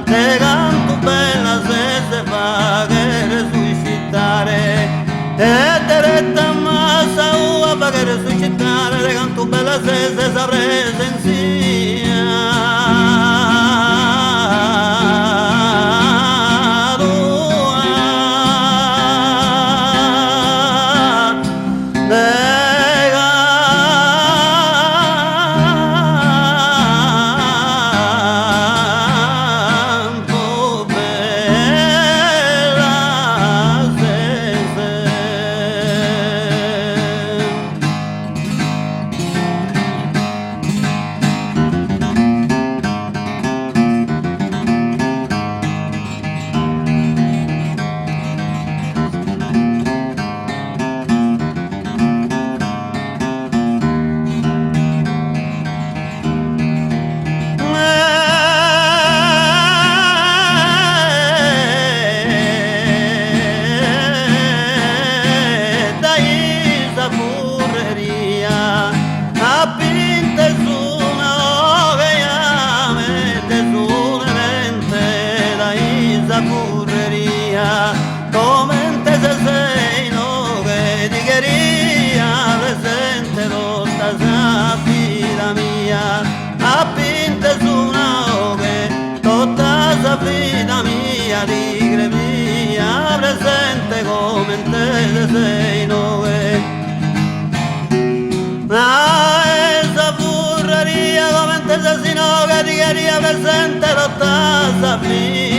te canto bella se fa che resuscitare e te retta massa ua fa che resuscitare te canto bella se sa curreria come te se sei no che di cheria presente tutta sa vita mia a pinte su una che tutta sa vita mia di gremia presente come te se sei no che esa curreria come te se sei no che di cheria presente tutta sa vita